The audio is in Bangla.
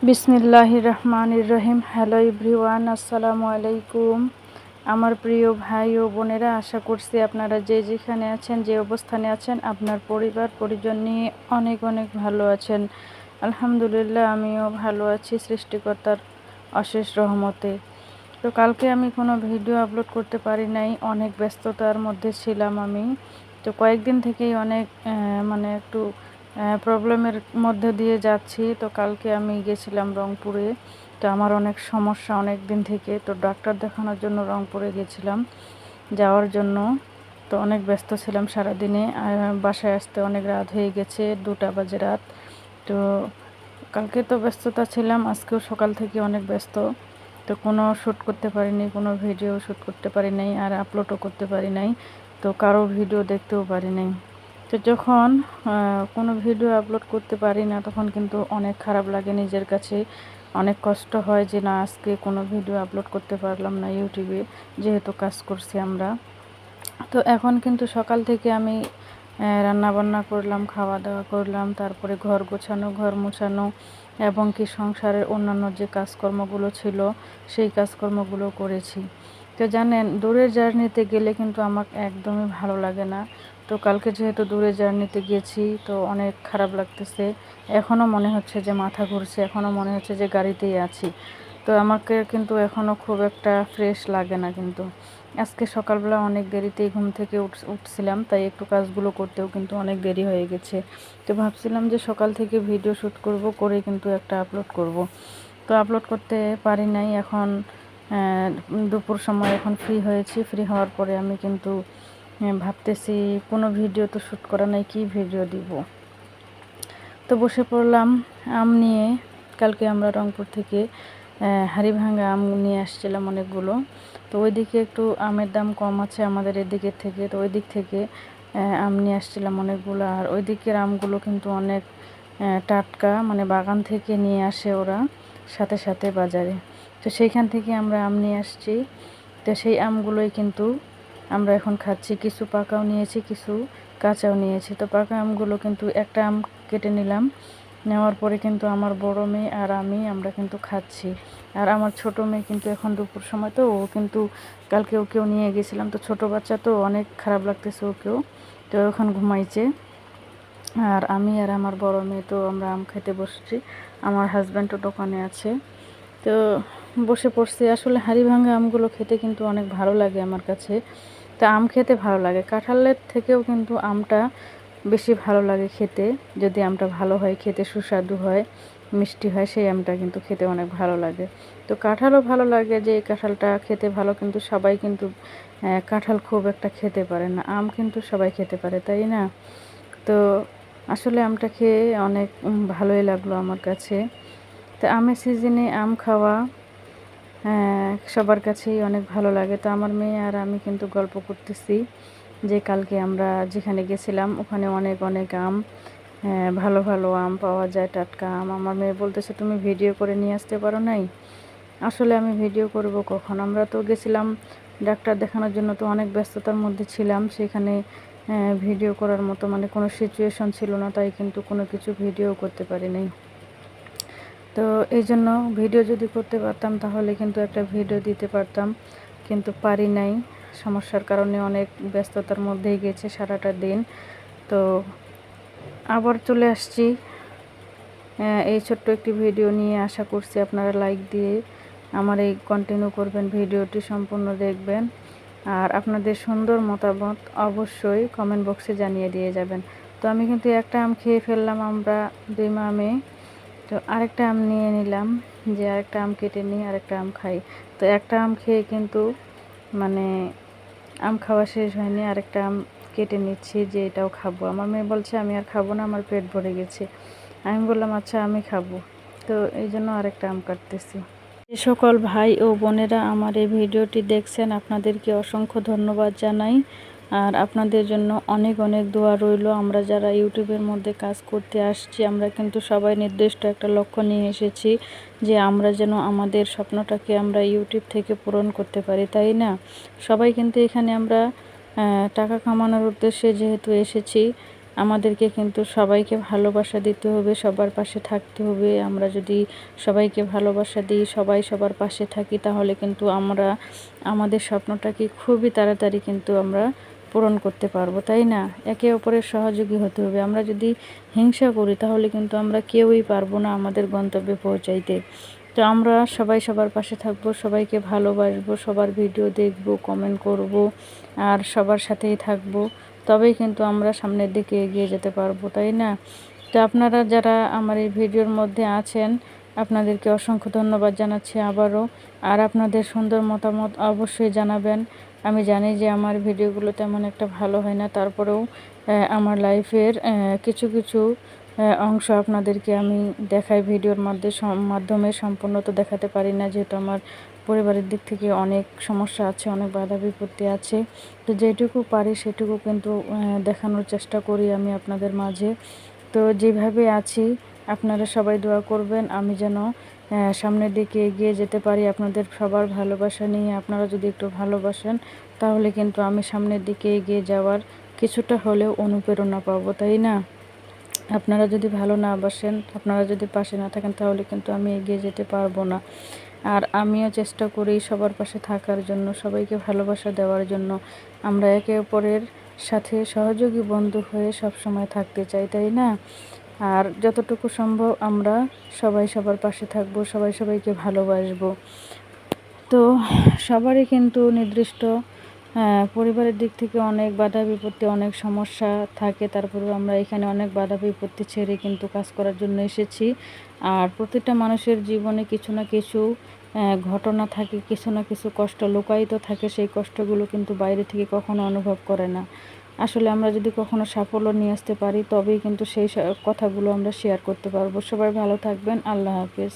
বিসমিল্লাহির রহমানির রহিম। হ্যালো এভরিওয়ান, আসসালামু আলাইকুম। আমার প্রিয় ভাই ও বোনেরা, আশা করছি আপনারা যে যেখানে আছেন, যে অবস্থানে আছেন, আপনার পরিবার পরিজন নিয়ে অনেক অনেক ভালো আছেন। আলহামদুলিল্লাহ, আমিও ভালো আছি সৃষ্টিকর্তার অশেষ রহমতে। তো কালকে আমি কোনো ভিডিও আপলোড করতে পারি নাই, অনেক ব্যস্ততার মধ্যে ছিলাম আমি। তো কয়েকদিন থেকেই অনেক একটু প্রবলেমের মধ্যে দিয়ে যাচ্ছি। তো কালকে আমি গেছিলাম রংপুরে। তো আমার অনেক সমস্যা অনেক দিন থেকে, তো ডাক্তার দেখানোর জন্য রংপুরে গেছিলাম যাওয়ার জন্য। তো অনেক ব্যস্ত ছিলাম সারাদিনে, বাসায় আসতে অনেক রাত হয়ে গেছে, 2টা বাজে রাত। তো কালকে তো ব্যস্ততা ছিলাম, আজকেও সকাল থেকে অনেক ব্যস্ত। তো কোনো শ্যুট করতে পারিনি, কোনো ভিডিও শ্যুট করতে পারি নাই, আর আপলোডও করতে পারি নাই। তো কারো ভিডিও দেখতেও পারি নাই। তো যখন কোনো ভিডিও আপলোড করতে পারি না, তখন কিন্তু অনেক খারাপ লাগে নিজের কাছে, অনেক কষ্ট হয় যে না, আজকে কোনো ভিডিও আপলোড করতে পারলাম না ইউটিউবে, যেহেতু কাজ করছি আমরা। তো এখন কিন্তু সকাল থেকে আমি রান্না বান্না করলাম, খাওয়া দাওয়া করলাম, তারপরে ঘর গোছানো, ঘর মোছানো এবং কি সংসারের অন্যান্য যে কাজকর্মগুলো ছিল সেই কাজকর্মগুলো করেছি। তো জানেন, দূরের জার্নিতে গেলে কিন্তু আমার একদমই ভালো লাগে না। তো কালকে যেহেতু দূরে জার্নিতে গেছি, তো অনেক খারাপ লাগতেছে। এখনও মনে হচ্ছে যে মাথা ঘুরছে, এখনও মনে হচ্ছে যে গাড়িতেই আছি। তো আমাকে কিন্তু এখনও খুব একটা ফ্রেশ লাগে না। কিন্তু আজকে সকালবেলা অনেক দেরিতেই ঘুম থেকে উঠছিলাম, তাই একটু কাজগুলো করতেও কিন্তু অনেক দেরি হয়ে গেছে। তো ভাবছিলাম যে সকাল থেকে ভিডিও শ্যুট করে কিন্তু একটা আপলোড করব। তো আপলোড করতে পারি নাই। এখন দুপুর সময় এখন ফ্রি হয়েছি, ফ্রি হওয়ার পরে আমি কিন্তু ভাবতেছি কোনো ভিডিও তো শ্যুট করা নাই, কি ভিডিও দিব। তো বসে পড়লাম আম নিয়ে। কালকে আমরা রংপুর থেকে হাড়িভাঙ্গা আম নিয়ে আসছিলাম অনেকগুলো। তো ওইদিকে একটু আমের দাম কম আছে আমাদের এদিকের থেকে, তো ওই দিক থেকে আম নিয়ে আসছিলাম অনেকগুলো। আর ওই দিকের আমগুলো কিন্তু অনেক টাটকা, মানে বাগান থেকে নিয়ে আসে ওরা সাথে সাথে বাজারে। তো সেইখান থেকে আমরা আম নিয়ে আসছি। তো সেই আমগুলোই কিন্তু আমরা এখন খাচ্ছি। কিছু পাকাও নিয়েছি, কিছু কাঁচাও নিয়েছি। তো পাকা আমগুলো কিন্তু একটা আম কেটে নিলাম, নেওয়ার পরে কিন্তু আমার বড় মেয়ে আর আমরা কিন্তু খাচ্ছি। আর আমার ছোট মেয়ে কিন্তু এখন দুপুর সময়, তো ও কিন্তু কালকে ওকেও নিয়ে গেছিলাম, তো ছোট বাচ্চা তো অনেক খারাপ লাগতেছে ওকেও, তো ওখানে ঘুমাইছে। আর আর আমার বড় মেয়ে তো আমরা আম খেতে বসছি, আমার হাজব্যান্ডও দোকানে আছে। তো বসে পড়ছি। আসলে হাড়িভাঙ্গা আমগুলো খেতে কিন্তু অনেক ভালো লাগে আমার কাছে। তো আম খেতে ভালো লাগে, কাঁঠালের থেকেও কিন্তু আমটা বেশি ভালো লাগে খেতে। যদি আমটা ভালো হয়, খেতে সুস্বাদু হয়, মিষ্টি হয়, সেই আমটা কিন্তু খেতে অনেক ভালো লাগে। তো কাঁঠালও ভালো লাগে, যে এই কাঁঠালটা খেতে ভালো, কিন্তু সবাই কিন্তু কাঁঠাল খুব একটা খেতে পারে না। আম কিন্তু সবাই খেতে পারে, তাই না? তো আসলে আমটা খেয়ে অনেক ভালোই লাগলো আমার কাছে। তো আমের সিজনে আম খাওয়া সবার কাছেই অনেক ভালো লাগে। তো আমার মেয়ে আর আমি কিন্তু গল্প করতেছি যে কালকে আমরা যেখানে গেছিলাম ওখানে অনেক অনেক আম, ভালো ভালো আম পাওয়া যায়, টাটকা আম। আমার মেয়ে বলতেছে, তুমি ভিডিও করে নিয়ে আসতে পারো নাই? আসলে আমি ভিডিও করব কখন? আমরা তো গেছিলাম ডাক্তার দেখানোর জন্য, তো অনেক ব্যস্ততার মধ্যে ছিলাম। সেখানে ভিডিও করার মতো মানে কোনো সিচুয়েশন ছিল না, তাই কিন্তু কোনো কিছু ভিডিও করতে পারি নাই। তো এই জন্য ভিডিও যদি করতে পারতাম তাহলে কিন্তু একটা ভিডিও দিতে পারতাম, কিন্তু পারি নাই। সমস্যার কারণে অনেক ব্যস্ততার মধ্যেই গেছে সারাটা দিন। তো আবার চলে আসছি এই ছোট্ট একটি ভিডিও নিয়ে। আশা করছি আপনারা লাইক দিয়ে আমার এই কন্টিনিউ করবেন, ভিডিওটি সম্পূর্ণ দেখবেন। আর আপনাদের সুন্দর মতামত অবশ্যই কমেন্ট বক্সে জানিয়ে দিয়ে যাবেন। তো আমি কিন্তু একটা আম খেয়ে ফেললাম, আমরা 2 মা মেয়ে। তো আরেকটা আম নিয়ে নিলাম, যে আরেকটা আম কেটে নিই, আরেকটা আম খাই। তো একটা আম খেয়ে কিন্তু মানে আম খাওয়া শেষ হয়নি, আরেকটা আম কেটে নিচ্ছি যে এটাও খাবো। আমার মেয়ে বলছে আমি আর খাবো না, আমার পেট ভরে গেছে। আমি বললাম আচ্ছা আমি খাবো। তো এই জন্য আরেকটা আম কাটতেছি। যে সকল ভাই ও বোনেরা আমার এই ভিডিওটি দেখছেন, আপনাদেরকে অসংখ্য ধন্যবাদ জানাই। আর আপনাদের জন্য অনেক অনেক দোয়া রইল। আমরা যারা ইউটিউবের মধ্যে কাজ করতে আসছি, আমরা কিন্তু সবাই নির্দিষ্ট একটা লক্ষ্য নিয়ে এসেছি, যে আমরা যেন আমাদের স্বপ্নটাকে আমরা ইউটিউব থেকে পূরণ করতে পারি, তাই না? সবাই কিন্তু এখানে আমরা টাকা কামানোর উদ্দেশ্যে যেহেতু এসেছি, আমাদেরকে কিন্তু সবাইকে ভালোবাসা দিতে হবে, সবার পাশে থাকতে হবে। আমরা যদি সবাইকে ভালোবাসা দিই, সবাই সবার পাশে থাকি, তাহলে কিন্তু আমরা আমাদের স্বপ্নটাকে খুবই তাড়াতাড়ি কিন্তু আমরা পূরণ করতে পারবো, তাই না? একে অপরের সহযোগী হতে হবে। আমরা যদি হিংসা করি তাহলে কিন্তু আমরা কেউই পারবো না আমাদের গন্তব্যে পৌঁছাইতে। তো আমরা সবাই সবার পাশে থাকবো, সবাইকে ভালোবাসবো, সবার ভিডিও দেখবো, কমেন্ট করব, আর সবার সাথেই থাকবো। তবেই কিন্তু আমরা সামনের দিকে এগিয়ে যেতে পারবো, তাই না? তো আপনারা যারা আমার এই ভিডিওর মধ্যে আছেন, আপনাদেরকে অসংখ্য ধন্যবাদ জানাচ্ছি আবারও। আর আপনাদের সুন্দর মতামত অবশ্যই জানাবেন। আমি জানি যে আমার ভিডিওগুলো তেমন একটা ভালো হয় না, তারপরেও আমার লাইফের কিছু কিছু অংশ আপনাদেরকে আমি দেখাই ভিডিওর মাধ্যমে। সম্পূর্ণ তো দেখাতে পারি না, যেহেতু আমার পরিবারের দিক থেকে অনেক সমস্যা আছে, অনেক বাধা বিপত্তি আছে। তো যেটুকু পারি সেটুকু কিন্তু দেখানোর চেষ্টা করি আমি আপনাদের মাঝে। তো যেভাবে আছি আপনারা সবাই দোয়া করবেন আমি যেন সামনের দিকে এগিয়ে যেতে পারি আপনাদের সবার ভালোবাসা নিয়ে। আপনারা যদি একটু ভালোবাসেন তাহলে কিন্তু আমি সামনের দিকে এগিয়ে যাওয়ার কিছুটা হলেও অনুপ্রেরণা পাবো, তাই না? আপনারা যদি ভালো না বাসেন, আপনারা যদি পাশে না থাকেন, তাহলে কিন্তু আমি এগিয়ে যেতে পারবো না। আর আমিও চেষ্টা করি সবার পাশে থাকার জন্য, সবাইকে ভালোবাসা দেওয়ার জন্য। আমরা একে অপরের সাথে সহযোগী বন্ধু হয়ে সব সময় থাকতে চাই, তাই না? আর যতটুকু সম্ভব আমরা সবাই সবার পাশে থাকবো, সবাই সবাইকে ভালোবাসবো। তো সবারই কিন্তু নির্দিষ্ট পরিবারের দিক থেকে অনেক বাধা বিপত্তি, অনেক সমস্যা থাকে। তারপরেও আমরা এখানে অনেক বাধা বিপত্তি ছেড়ে কিন্তু কাজ করার জন্য এসেছি। আর প্রতিটা মানুষের জীবনে কিছু না কিছু ঘটনা থাকে, কিছু না কিছু কষ্ট লুকায়িত থাকে। সেই কষ্টগুলো কিন্তু বাইরে থেকে কখনো অনুভব করে না। আসলে আমরা যদি কখনো সাফল্য নিয়ে আসতে পারি, তবেই কিন্তু সেই কথাগুলো আমরা শেয়ার করতে পারবো। সবাই ভালো থাকবেন। আল্লাহ হাফেজ।